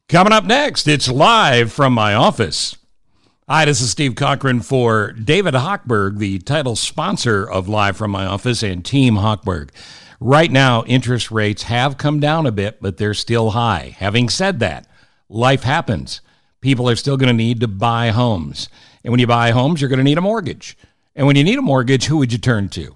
Coming up next, it's live from my office. Hi, this is Steve Cochran for David Hochberg, the title sponsor of Live from My Office and Team Hochberg. Right now, interest rates have come down a bit, but they're still high. Having said that, life happens. People are still going to need to buy homes. And when you buy homes, you're going to need a mortgage. And when you need a mortgage, who would you turn to?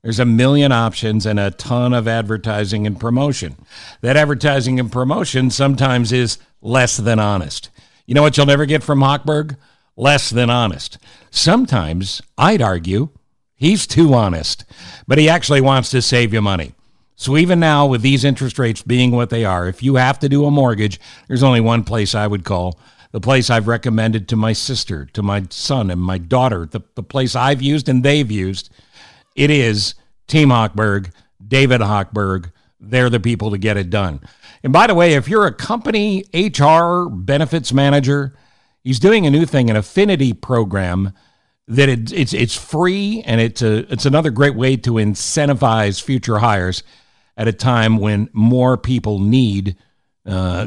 There's a million options and a ton of advertising and promotion. That advertising and promotion sometimes is less than honest. You know what you'll never get from Hochberg? Less than honest. Sometimes, I'd argue, he's too honest, but he actually wants to save you money. So even now, with these interest rates being what they are, if you have to do a mortgage, there's only one place I would call, the place I've recommended to my sister, to my son, and my daughter, the place I've used and they've used. It is Team Hochberg, David Hochberg. They're the people to get it done. And by the way, if you're a company HR benefits manager, he's doing a new thing, an affinity program that it's free, and it's another great way to incentivize future hires at a time when more people need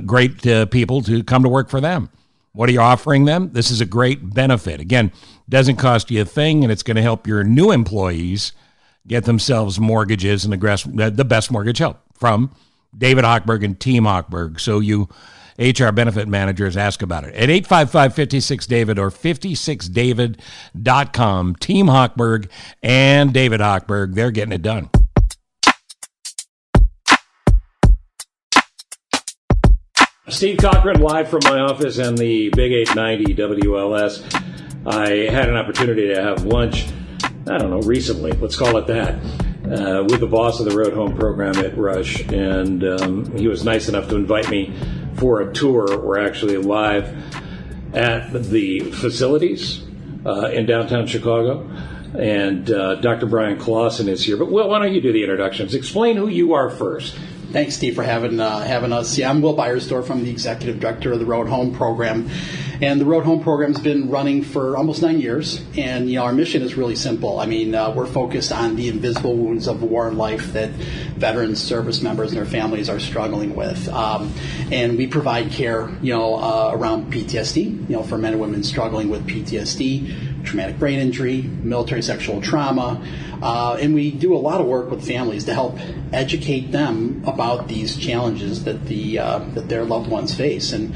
great people to come to work for them. What are you offering them? This is a great benefit. Again, doesn't cost you a thing, and it's going to help your new employees get themselves mortgages and the best mortgage help from David Hochberg and Team Hochberg. So you HR benefit managers, ask about it at 855-56-DAVID or 56david.com. Team Hochberg and David Hochberg, they're getting it done. Steve Cochran, live from my office and the Big 890 WLS. I had an opportunity to have lunch, I don't know, recently, let's call it that, with the boss of the Road Home program at Rush, and he was nice enough to invite me for a tour. We're actually live at the facilities in downtown Chicago, and Dr. Brian Clausen is here. But, Will, why don't you do the introductions? Explain who you are first. Thanks, Steve, for having us. Yeah, I'm Will Beiersdorf. I'm the executive director of the Road Home program. And the Road Home program's been running for almost 9 years. And, our mission is really simple. I mean, we're focused on the invisible wounds of war and life that veterans, service members, and their families are struggling with. And we provide care, around PTSD, for men and women struggling with PTSD, traumatic brain injury, military sexual trauma. And we do a lot of work with families to help educate them about these challenges that that their loved ones face. And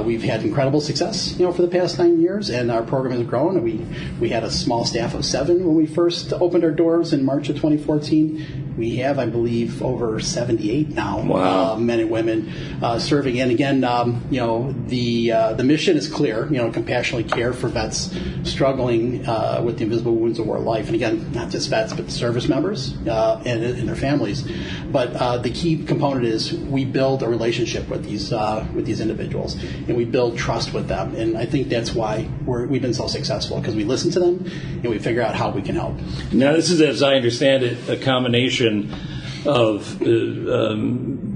we've had incredible success, for the past 9 years, and our program has grown. And we had a small staff of 7 when we first opened our doors in March of 2014. We have, I believe, over 78 now. Wow. Men and women serving. And again, the mission is clear. Compassionately care for vets struggling with the invisible wounds of war life. And again, not just vets, but service members and their families. But the key component is we build a relationship with these individuals, and we build trust with them. And I think that's why we've been so successful, because we listen to them and we figure out how we can help. Now, this is, as I understand it, a combination of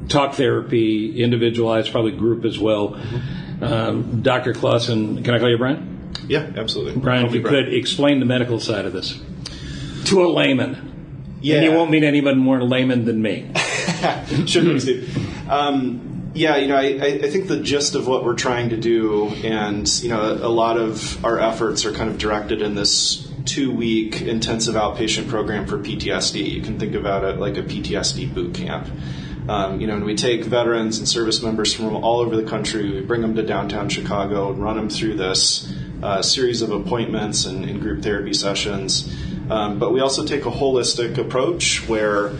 talk therapy, individualized, probably group as well. Dr. Clausen, can I call you Brian? Yeah, absolutely. Brian, if you could explain the medical side of this to a layman. Yeah. And you won't meet anyone more layman than me. Sure, Steve. I think the gist of what we're trying to do, and, a lot of our efforts are kind of directed in this 2-week intensive outpatient program for PTSD. You can think about it like a PTSD boot camp. And we take veterans and service members from all over the country, we bring them to downtown Chicago and run them through this series of appointments and group therapy sessions. But we also take a holistic approach where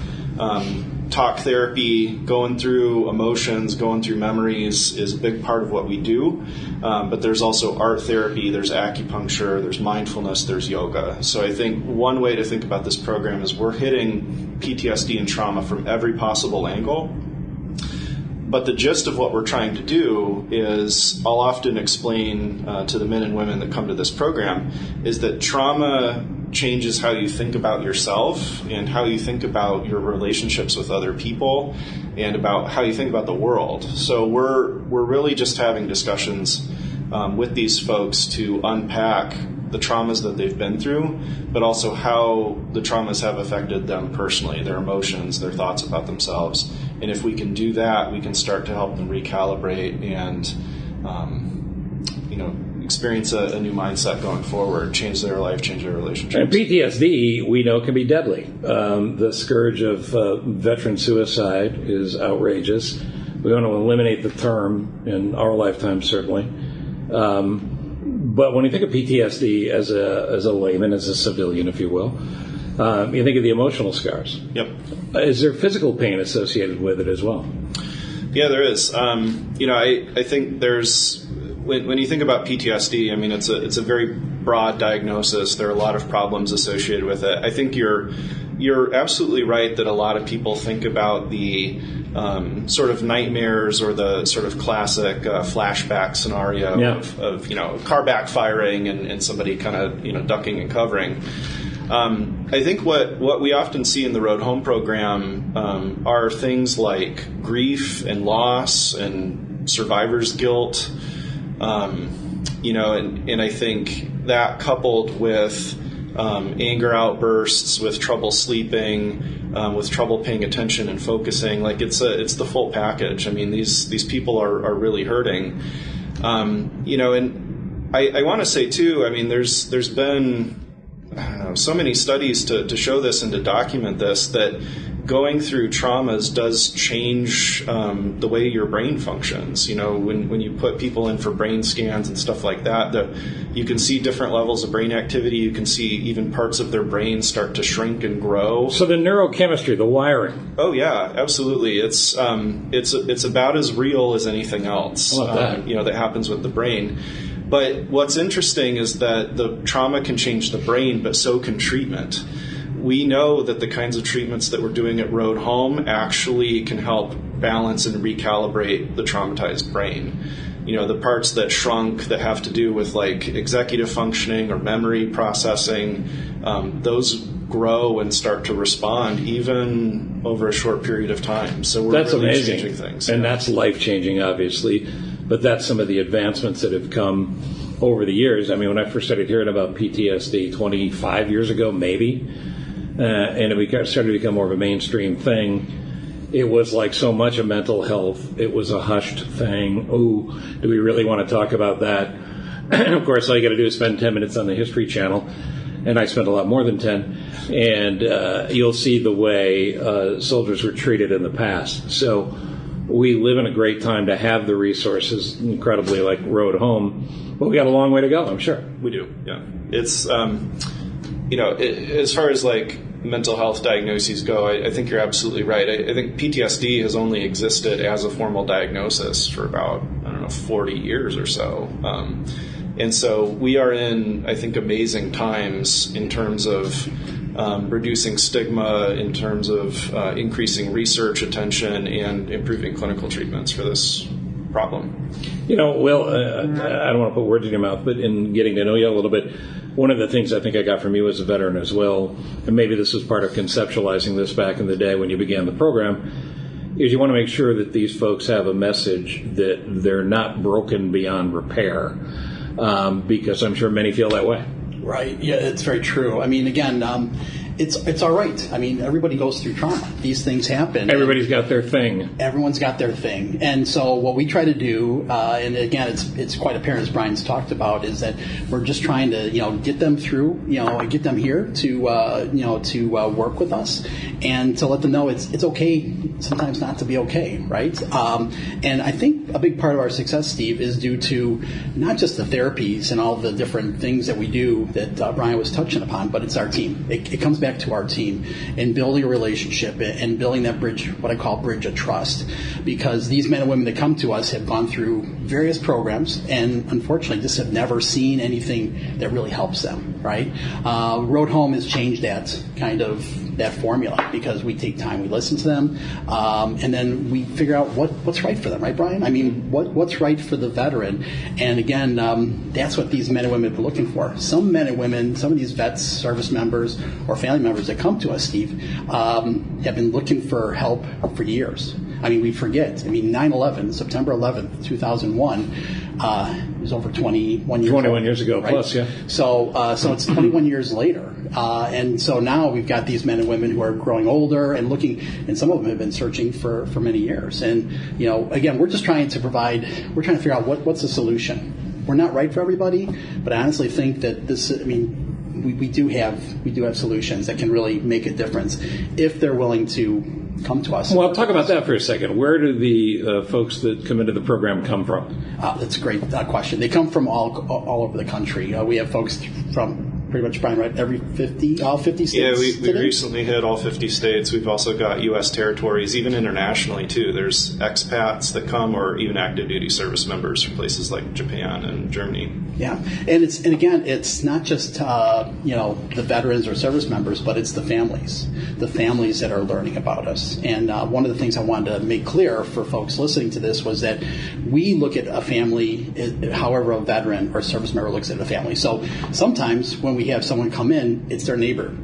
talk therapy, going through emotions, going through memories is a big part of what we do. But there's also art therapy, there's acupuncture, there's mindfulness, there's yoga. So I think one way to think about this program is we're hitting PTSD and trauma from every possible angle. But the gist of what we're trying to do is, I'll often explain to the men and women that come to this program, is that trauma changes how you think about yourself and how you think about your relationships with other people and about how you think about the world. So we're really just having discussions with these folks to unpack the traumas that they've been through, but also how the traumas have affected them personally, their emotions, their thoughts about themselves, And if we can do that, we can start to help them recalibrate and, experience a new mindset going forward, change their life, change their relationships. And PTSD, we know, can be deadly. The scourge of veteran suicide is outrageous. We want to eliminate the term in our lifetime, certainly. But when you think of PTSD as a layman, as a civilian, if you will, you think of the emotional scars. Yep. Is there physical pain associated with it as well? Yeah, there is. I think there's when you think about PTSD, I mean, it's a very broad diagnosis. There are a lot of problems associated with it. I think you're absolutely right that a lot of people think about the sort of nightmares or the sort of classic flashback scenario of a car backfiring and somebody kind of ducking and covering. I think what we often see in the Road Home program are things like grief and loss and survivor's guilt. And I think that coupled with anger outbursts, with trouble sleeping, with trouble paying attention and focusing, like it's the full package. I mean, these people are really hurting. And I want to say too, I mean, there's been, I don't know, so many studies to show this and to document this, that going through traumas does change the way your brain functions. When you put people in for brain scans and stuff like that, you can see different levels of brain activity. You can see even parts of their brain start to shrink and grow. So the neurochemistry, the wiring. Oh yeah, absolutely. It's about as real as anything else. That happens with the brain. But what's interesting is that the trauma can change the brain, but so can treatment. We know that the kinds of treatments that we're doing at Road Home actually can help balance and recalibrate the traumatized brain. The parts that shrunk that have to do with like executive functioning or memory processing, those grow and start to respond even over a short period of time. So we're that's really amazing. Changing things. And that's life-changing, obviously. But that's some of the advancements that have come over the years. I mean, when I first started hearing about PTSD 25 years ago, maybe, and it started to become more of a mainstream thing, it was like so much of mental health. It was a hushed thing. Oh, do we really want to talk about that? And of course, all you got to do is spend 10 minutes on the History Channel, and I spent a lot more than 10, and you'll see the way soldiers were treated in the past. So we live in a great time to have the resources, incredibly, like Road Home, but we got a long way to go, I'm sure. We do, yeah. It's, as far as like mental health diagnoses go, I think you're absolutely right. I think PTSD has only existed as a formal diagnosis for about, 40 years or so. And so we are in, I think, amazing times in terms of reducing stigma, in terms of increasing research attention and improving clinical treatments for this problem. Will, I don't want to put words in your mouth, but in getting to know you a little bit, one of the things I think I got from you as a veteran as well, and maybe this was part of conceptualizing this back in the day when you began the program, is you want to make sure that these folks have a message that they're not broken beyond repair, because I'm sure many feel that way. Right. Yeah, it's very true. I mean, again, it's all right. I mean, everybody goes through trauma. These things happen. Everybody's got their thing. Everyone's got their thing. And so what we try to do, and again, it's quite apparent, as Brian's talked about, is that we're just trying to, get them through, and get them here to work with us and to let them know it's okay sometimes not to be okay, right? And I think a big part of our success, Steve, is due to not just the therapies and all the different things that we do that Brian was touching upon, but it's our team. It comes back to our team and building a relationship and building that bridge, what I call bridge of trust, because these men and women that come to us have gone through various programs and unfortunately just have never seen anything that really helps them, right? Road Home has changed that formula because we take time, we listen to them, and then we figure out what's right for them, right, Brian? I mean, what's right for the veteran? And again, that's what these men and women have been looking for. Some men and women, some of these vets, service members, or family members that come to us, Steve, have been looking for help for years. I mean, we forget. I mean, 9/11, September 11th, 2001, It was over 21 years 21 old, years ago, right? plus, yeah. So it's 21 years later. And so now we've got these men and women who are growing older and looking, and some of them have been searching for many years. And, again, we're just trying to figure out what's the solution. We're not right for everybody, but I honestly think that we do have solutions that can really make a difference if they're willing to come to us. Well, talk about that for a second. Where do the folks that come into the program come from? That's a great question. They come from all over the country. We have folks from pretty much, Brian, right, all 50 states? Yeah, we recently hit all 50 states. We've also got U.S. territories, even internationally, too. There's expats that come, or even active duty service members from places like Japan and Germany. Yeah, and again, it's not just the veterans or service members, but it's the families that are learning about us. And one of the things I wanted to make clear for folks listening to this was that we look at a family, however a veteran or service member looks at a family. So sometimes when we have someone come in, it's their neighbor.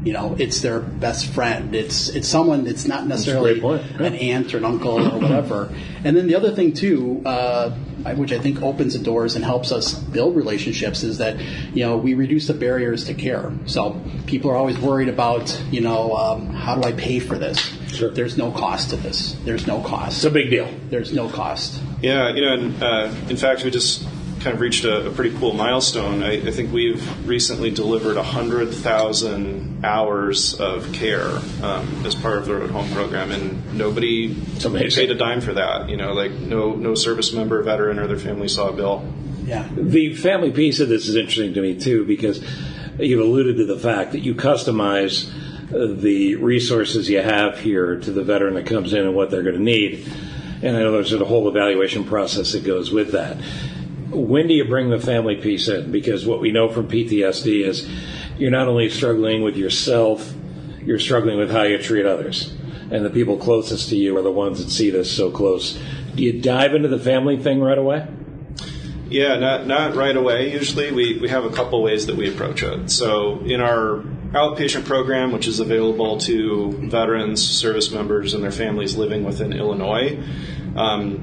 It's their best friend. It's someone that's not necessarily an aunt or an uncle or whatever. And then the other thing too, which I think opens the doors and helps us build relationships, is that we reduce the barriers to care. So people are always worried about how do I pay for this? Sure. There's no cost to this. There's no cost. It's a big deal. There's no cost. Yeah, and in fact, we just kind of reached a pretty cool milestone. I think we've recently delivered 100,000 hours of care as part of the Road Home program, and nobody paid a dime for that. No service member, veteran, or their family saw a bill. Yeah. The family piece of this is interesting to me too, because you've alluded to the fact that you customize the resources you have here to the veteran that comes in and what they're going to need. And I know there's a whole evaluation process that goes with that. When do you bring the family piece in? Because what we know from PTSD is you're not only struggling with yourself, you're struggling with how you treat others. And the people closest to you are the ones that see this so close. Do you dive into the family thing right away? Yeah, not right away. Usually we have a couple ways that we approach it. So in our outpatient program, which is available to veterans, service members, and their families living within Illinois,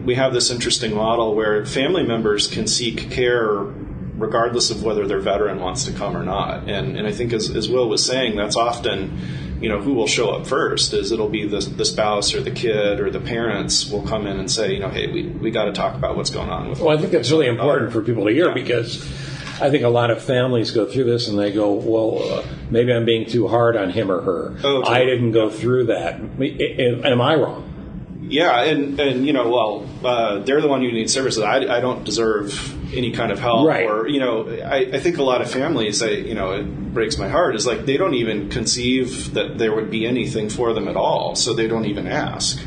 we have this interesting model where family members can seek care regardless of whether their veteran wants to come or not. And I think as Will was saying, that's often, who will show up first is it'll be the spouse or the kid or the parents will come in and say, hey, we got to talk about what's going on with. Well, I think that's really important for people to hear, because I think a lot of families go through this and they go, well, maybe I'm being too hard on him or her. Oh, totally. I didn't go through that. Am I wrong? Yeah, and they're the one who needs services. I don't deserve any kind of help. Right. Or, I think a lot of families, it breaks my heart, is like they don't even conceive that there would be anything for them at all, so they don't even ask.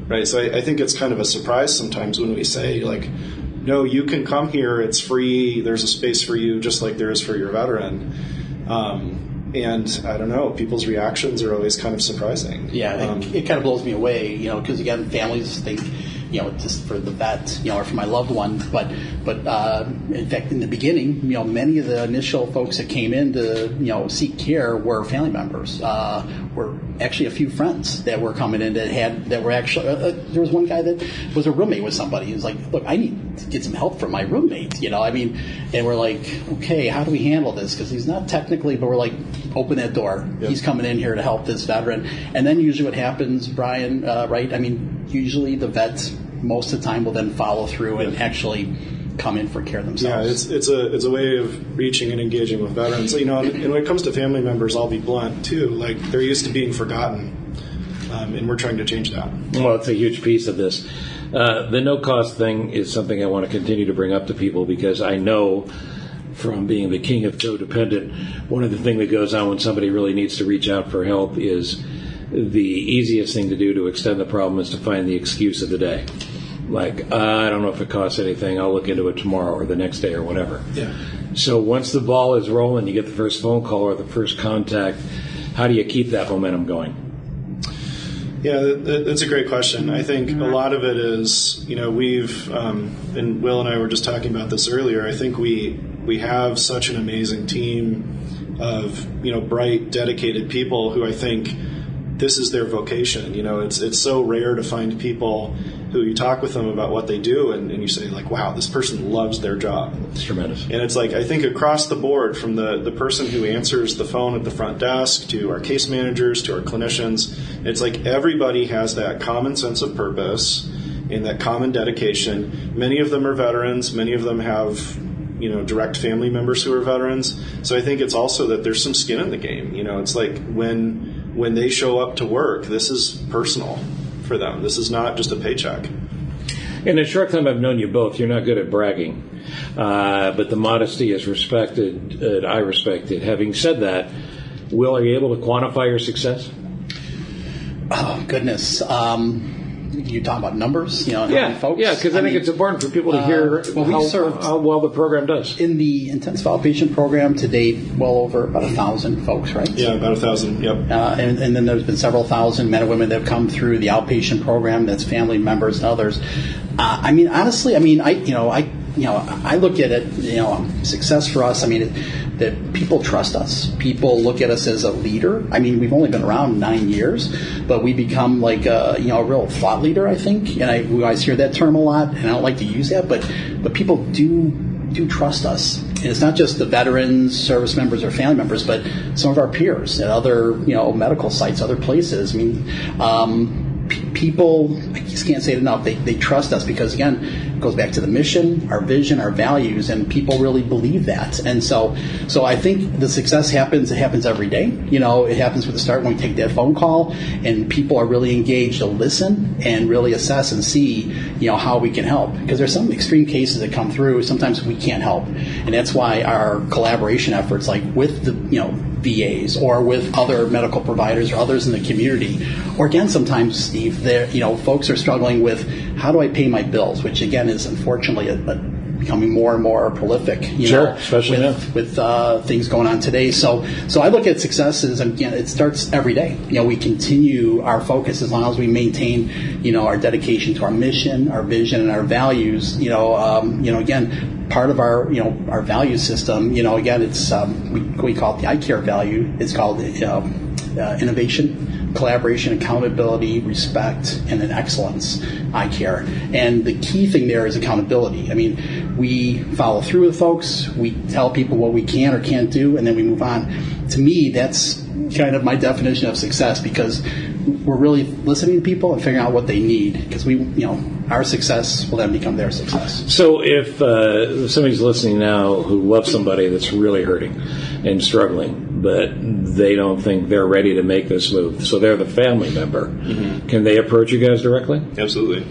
Right? So I think it's kind of a surprise sometimes when we say, no, you can come here, it's free, there's a space for you just like there is for your veteran. And I don't know, people's reactions are always kind of surprising. Yeah, it kind of blows me away, because again, families think, just for the vet, or for my loved one. But in fact, in the beginning, many of the initial folks that came in to, seek care were family members. Were actually a few friends that were coming in that were actually, there was one guy that was a roommate with somebody. He was like, look, I need to get some help from my roommate, and we're like, okay, how do we handle this? Because he's not technically, but we're like, open that door. Yep. He's coming in here to help this veteran. And then usually what happens, Brian, right? Usually the vets most of the time will then follow through and actually come in for care themselves. Yeah, it's a way of reaching and engaging with veterans. And when it comes to family members, I'll be blunt too. They're used to being forgotten, and we're trying to change that. Well, it's a huge piece of this. The no-cost thing is something I want to continue to bring up to people, because I know from being the king of codependent, one of the things that goes on when somebody really needs to reach out for help is the easiest thing to do to extend the problem is to find the excuse of the day. I don't know if it costs anything, I'll look into it tomorrow or the next day or whatever. Yeah. So once the ball is rolling, you get the first phone call or the first contact, how do you keep that momentum going? Yeah, that's a great question. I think a lot of it is, we've, and Will and I were just talking about this earlier, I think we have such an amazing team of, bright, dedicated people who I think this is their vocation. It's so rare to find people who you talk with them about what they do, and you say, like, wow, this person loves their job. It's tremendous. And it's like, I think across the board, from the person who answers the phone at the front desk to our case managers to our clinicians, it's like everybody has that common sense of purpose and that common dedication. Many of them are veterans. Many of them have, direct family members who are veterans. So I think it's also that there's some skin in the game. It's like when they show up to work, this is personal for them. This is not just a paycheck. In the short time I've known you both, you're not good at bragging, but the modesty is respected, and I respect it. Having said that, Will, are you able to quantify your success? Oh, goodness. You talk about numbers, how many folks? Yeah, because I think it's important for people to hear how well the program does. In the intensive outpatient program to date, well over about 1,000 folks, right? Yeah, about 1,000, yep. And then there's been several thousand men and women that have come through the outpatient program, that's family members and others. Honestly, I look at it, success for us, that people trust us. People look at us as a leader. We've only been around 9 years, but we become like a real thought leader, I think. And we always hear that term a lot, and I don't like to use that, but people do trust us. And it's not just the veterans, service members, or family members, but some of our peers at other, medical sites, other places. People, I just can't say it enough, they trust us because, again, it goes back to the mission, our vision, our values, and people really believe that. And so I think the success happens every day. It happens with the start when we take that phone call and people are really engaged to listen and really assess and see, how we can help. Because there's some extreme cases that come through, sometimes we can't help. And that's why our collaboration efforts, like with the, VAs or with other medical providers or others in the community, or again, sometimes, Steve, folks are struggling with how do I pay my bills, which again is unfortunately becoming more and more prolific. Especially with things going on today. So I look at success as, again, it starts every day. We continue our focus as long as we maintain, our dedication to our mission, our vision, and our values. Again, part of our value system, again, it's we call it the iCare value. It's called innovation, collaboration, accountability, respect, and then excellence. iCare, and the key thing there is accountability. We follow through with folks. We tell people what we can or can't do, and then we move on. To me, that's kind of my definition of success, because we're really listening to people and figuring out what they need, because our success will then become their success. So if somebody's listening now who loves somebody that's really hurting and struggling, but they don't think they're ready to make this move, so they're the family member, can they approach you guys directly? Absolutely.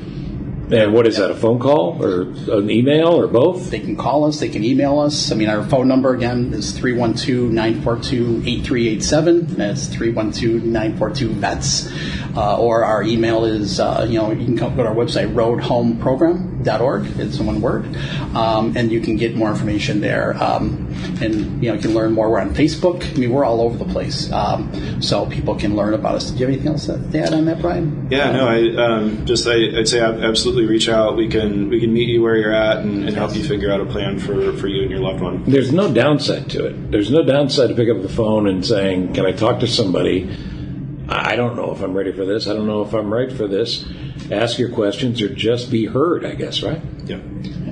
And what is that, a phone call or an email or both? They can call us. They can email us. Our phone number, again, is 312-942-8387. That's 312-942-VETS. Or our email is, you can go to our website, roadhomeprogram.org. It's one word. And you can get more information there. And, you can learn more. We're on Facebook. We're all over the place. So people can learn about us. Do you have anything else to add on that, Brian? Yeah, no, I'd say absolutely reach out. We can meet you where you're at and help you figure out a plan for you and your loved one. There's no downside to it. There's no downside to pick up the phone and saying, can I talk to somebody? I don't know if I'm ready for this. I don't know if I'm right for this. Ask your questions or just be heard, I guess, right? Yeah,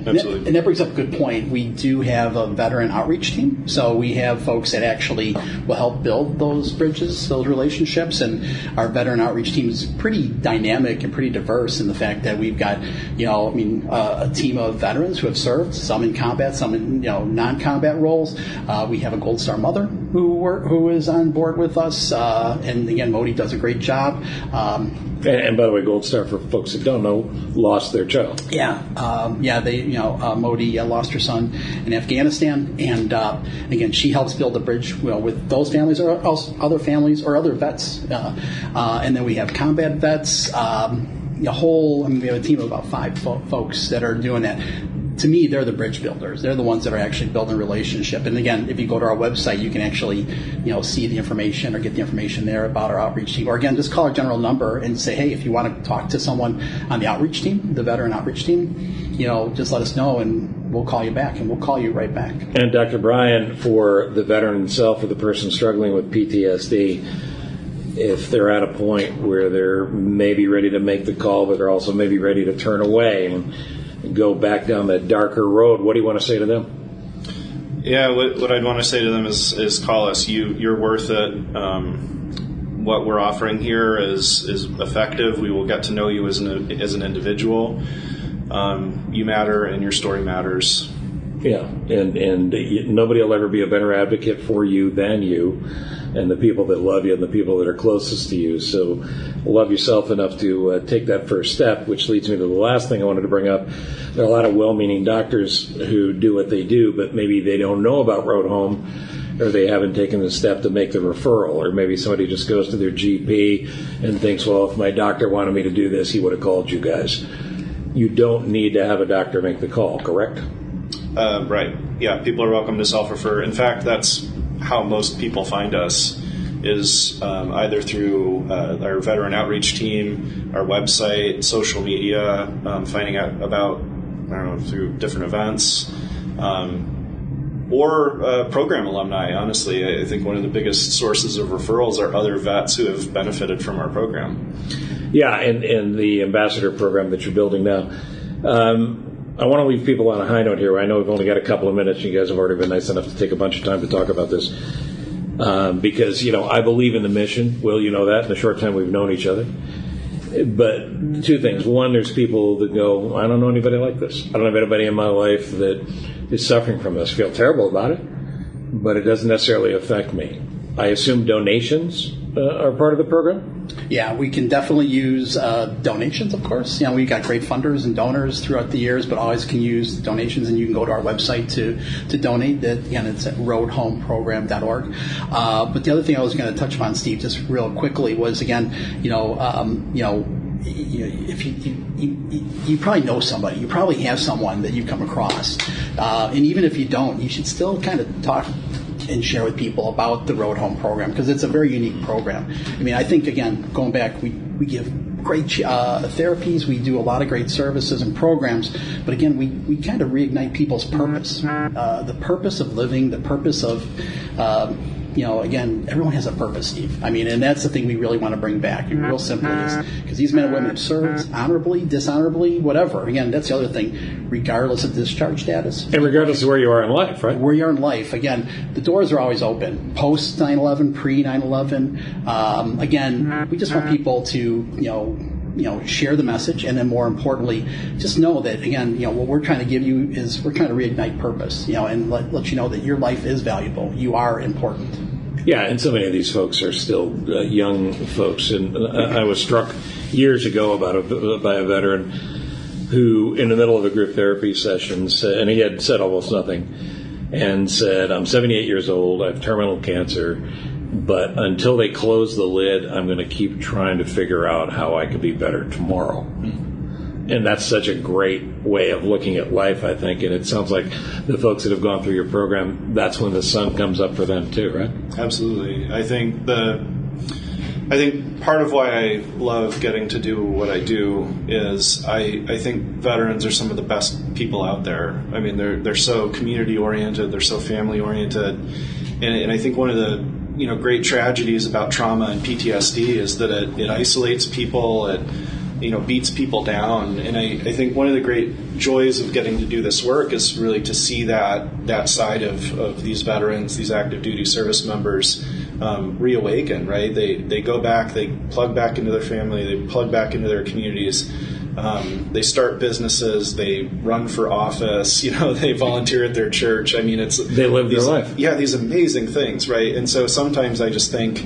absolutely. And that brings up a good point. We do have a veteran outreach team. So we have folks that actually will help build those bridges, those relationships. And our veteran outreach team is pretty dynamic and pretty diverse in the fact that we've got, a team of veterans who have served, some in combat, some in, non-combat roles. We have a Gold Star mother who is on board with us. And again, Modi does a great job. And by the way, Gold Star, for folks that don't know, lost their child. Yeah. Modi lost her son in Afghanistan, and again, she helps build a bridge with those families or other families or other vets. And then we have combat vets. We have a team of about 5 folks that are doing that. To me, they're the bridge builders. They're the ones that are actually building a relationship. And again, if you go to our website, you can actually, see the information or get the information there about our outreach team. Or again, just call our general number and say, hey, if you want to talk to someone on the outreach team, the veteran outreach team, just let us know and we'll call you back, and we'll call you right back. And Dr. Brian, for the veteran himself or the person struggling with PTSD, if they're at a point where they're maybe ready to make the call, but they're also maybe ready to turn away and go back down that darker road, what do you want to say to them? Yeah, what I'd want to say to them is call us. You're worth it. What we're offering here is effective. We will get to know you as an individual. You matter, and your story matters. Yeah, and nobody will ever be a better advocate for you than you, and the people that love you and the people that are closest to you. So love yourself enough to take that first step, which leads me to the last thing I wanted to bring up. There are a lot of well-meaning doctors who do what they do, but maybe they don't know about Road Home, or they haven't taken the step to make the referral, or maybe somebody just goes to their GP and thinks, well, if my doctor wanted me to do this, he would have called you guys. You don't need to have a doctor make the call, correct? Right. Yeah, people are welcome to self-refer. In fact, that's how most people find us, is either through our veteran outreach team, our website, social media, finding out about, through different events, or program alumni. Honestly, I think one of the biggest sources of referrals are other vets who have benefited from our program. Yeah, and the ambassador program that you're building now. I want to leave people on a high note here. I know we've only got a couple of minutes. You guys have already been nice enough to take a bunch of time to talk about this. Because, I believe in the mission. Will, you know that, in the short time we've known each other. But two things. One, there's people that go, I don't know anybody like this. I don't have anybody in my life that is suffering from this. I feel terrible about it, but it doesn't necessarily affect me. I assume donations are part of the program? Yeah, we can definitely use donations, of course. We've got great funders and donors throughout the years, but always can use donations, and you can go to our website to donate. Again, it's at roadhomeprogram.org. But the other thing I was going to touch upon, Steve, just real quickly was, again, if you probably know somebody, you probably have someone that you've come across, and even if you don't, you should still kind of talk and share with people about the Road Home program, because it's a very unique program. I think, again, going back, we give great therapies, we do a lot of great services and programs, but again, we kind of reignite people's purpose, the purpose of living, the purpose of again, everyone has a purpose, Steve. And that's the thing we really want to bring back. Real simply is because these men and women have served honorably, dishonorably, whatever. Again, that's the other thing, regardless of discharge status. And regardless of where you are in life, right? Where you are in life. Again, the doors are always open. Post 9/11, pre 9/11. Again, we just want people to, share the message, and then more importantly, just know that, again, what we're trying to give you is we're trying to reignite purpose, and let you know that your life is valuable. You are important. Yeah, and so many of these folks are still young folks, and I was struck years ago by a veteran who, in the middle of a group therapy session, said, and he had said almost nothing, and said, I'm 78 years old, I have terminal cancer, but until they close the lid, I'm going to keep trying to figure out how I could be better tomorrow. And that's such a great way of looking at life, I think. And it sounds like the folks that have gone through your program, that's when the sun comes up for them too, right? Absolutely. I think part of why I love getting to do what I do is I think veterans are some of the best people out there. They're so community oriented, they're so family oriented, and I think one of the great tragedies about trauma and PTSD is that it isolates people, it beats people down. And I think one of the great joys of getting to do this work is really to see that side of these veterans, these active duty service members, reawaken, right? They go back, they plug back into their family, they plug back into their communities. They start businesses, they run for office, they volunteer at their church. They live their life. Yeah, these amazing things, right? And so sometimes I just think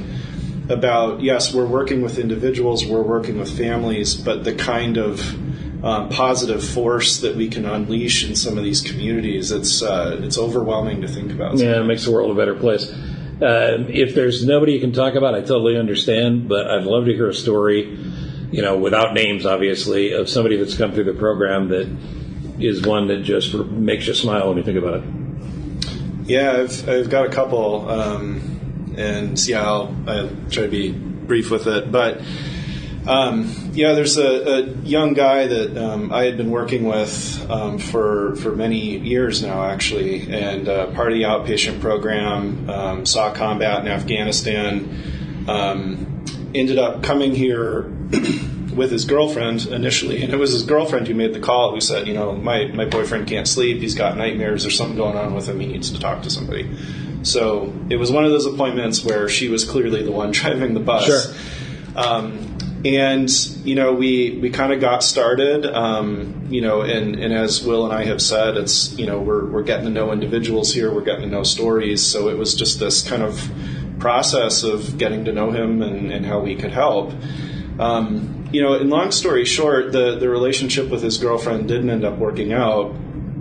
about, yes, we're working with individuals, we're working with families, but the kind of positive force that we can unleash in some of these communities, it's overwhelming to think about. Yeah, it makes the world a better place. If there's nobody you can talk about, I totally understand, but I'd love to hear a story, without names, obviously, of somebody that's come through the program that is one that just makes you smile when you think about it. Yeah, I've got a couple, I'll try to be brief with it. But there's a young guy that I had been working with for many years now, actually, and part of the outpatient program, saw combat in Afghanistan. ended up coming here with his girlfriend initially, and it was his girlfriend who made the call, who said, my boyfriend can't sleep, he's got nightmares, there's something going on with him, he needs to talk to somebody. So it was one of those appointments where she was clearly the one driving the bus. Sure. And, we kind of got started, and as Will and I have said, it's, we're getting to know individuals here, we're getting to know stories. So it was just this kind of process of getting to know him and how we could help. In long story short, the relationship with his girlfriend didn't end up working out.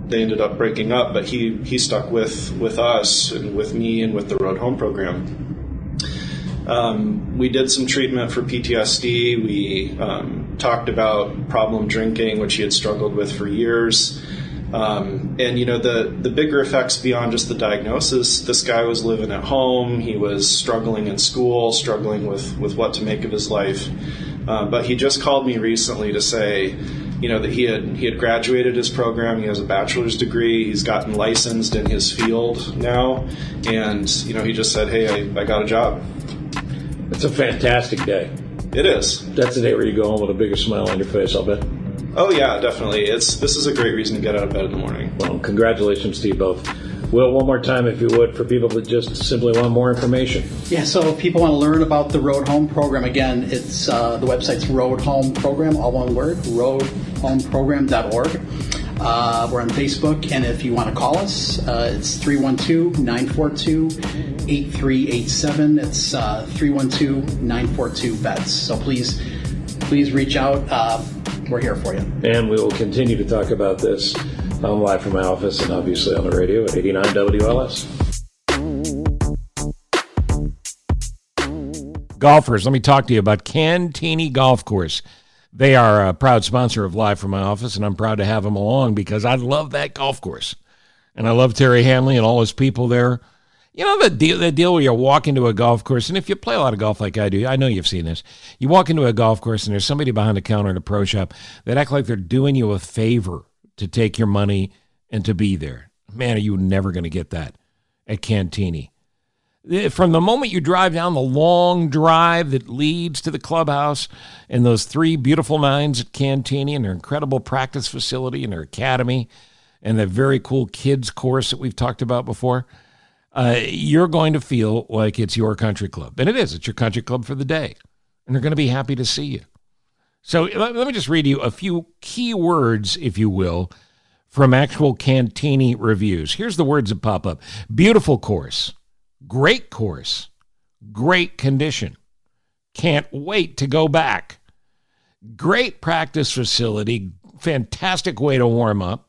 They ended up breaking up, but he stuck with us and with me and with the Road Home program. We did some treatment for PTSD. We talked about problem drinking, which he had struggled with for years. And the bigger effects beyond just the diagnosis, this guy was living at home. He was struggling in school, struggling with what to make of his life. But he just called me recently to say, that he had graduated his program. He has a bachelor's degree. He's gotten licensed in his field now. And, he just said, hey, I got a job. It's a fantastic day. It is. That's the day where you go home with a bigger smile on your face, I'll bet. Oh, yeah, definitely. This is a great reason to get out of bed in the morning. Well, congratulations to you both. Will, one more time, if you would, for people that just simply want more information. Yeah, so if people want to learn about the Road Home program, again, it's the website's Road Home Program, all one word, roadhomeprogram.org. We're on Facebook, and if you want to call us, it's 312-942-8387. It's 312-942-VETS. So please reach out. We're here for you. And we will continue to talk about this live from my office and obviously on the radio at 89 WLS. Golfers, let me talk to you about Cantigny Golf Course. They are a proud sponsor of Live from my office, and I'm proud to have them along because I love that golf course. And I love Terry Hanley and all his people there. The deal where you walk into a golf course, and if you play a lot of golf like I do, I know you've seen this. You walk into a golf course, and there's somebody behind the counter in a pro shop that act like they're doing you a favor to take your money and to be there. Man, are you never going to get that at Cantigny. From the moment you drive down the long drive that leads to the clubhouse and those 3 beautiful nines at Cantigny and their incredible practice facility and their academy and the very cool kids course that we've talked about before, you're going to feel like it's your country club. And it is. It's your country club for the day. And they're going to be happy to see you. So let me just read you a few key words, if you will, from actual Cantigny reviews. Here's the words that pop up. Beautiful course. Great course. Great condition. Can't wait to go back. Great practice facility. Fantastic way to warm up.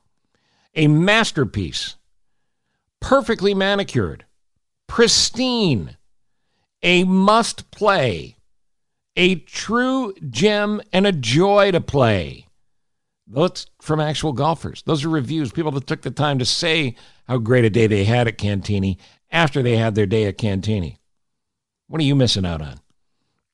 A masterpiece. Perfectly manicured. Pristine. A must play. A true gem and a joy to play. That's from actual golfers. Those are reviews. People that took the time to say how great a day they had at Cantigny after they had their day at Cantigny. What are you missing out on?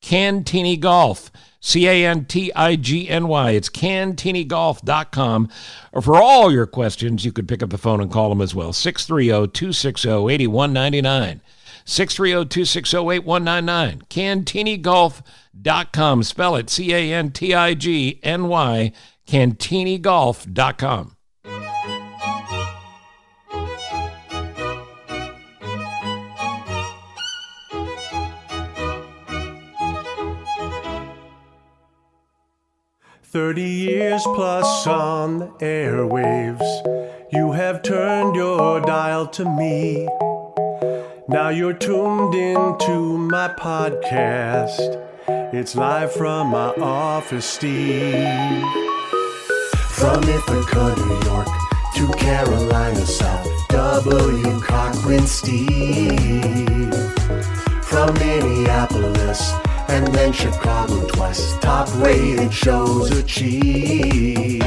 Cantigny Golf, Cantigny. It's cantignygolf.com. Or for all your questions, you could pick up the phone and call them as well. 630-260-8199. 630-260-8199. Cantignygolf.com. Spell it Cantigny. Cantignygolf.com. "30 years plus on the airwaves, you have turned your dial to me. Now you're tuned into my podcast. It's live from my office, Steve. From Ithaca, New York, to Carolina South, W. Cochran, Steve. From Minneapolis and then Chicago twice, top-rated shows achieved.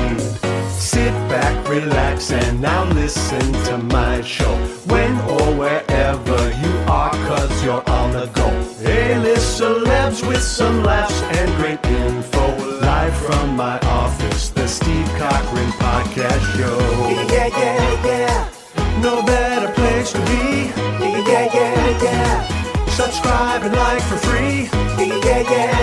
Sit back, relax, and now listen to my show. When or wherever you are, 'cause you're on the go. A-list celebs with some laughs and great info. Live from my office, the Steve Cochran Podcast Show. Yeah, yeah, yeah. No better place to be. Yeah, yeah, yeah. Subscribe and like for free. Yeah, yeah,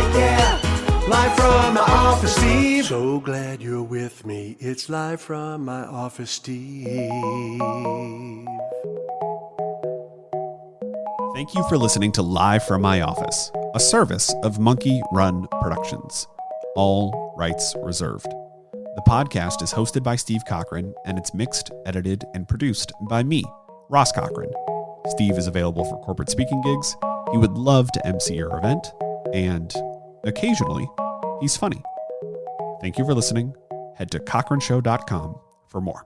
So glad you're with me. It's live from my office, Steve. Thank you for listening to Live from My Office, a service of Monkey Run Productions. All rights reserved. The podcast is hosted by Steve Cochran, and it's mixed, edited, and produced by me, Ross Cochran. Steve is available for corporate speaking gigs. He would love to MC your event, and occasionally, he's funny. Thank you for listening. Head to cochranshow.com for more.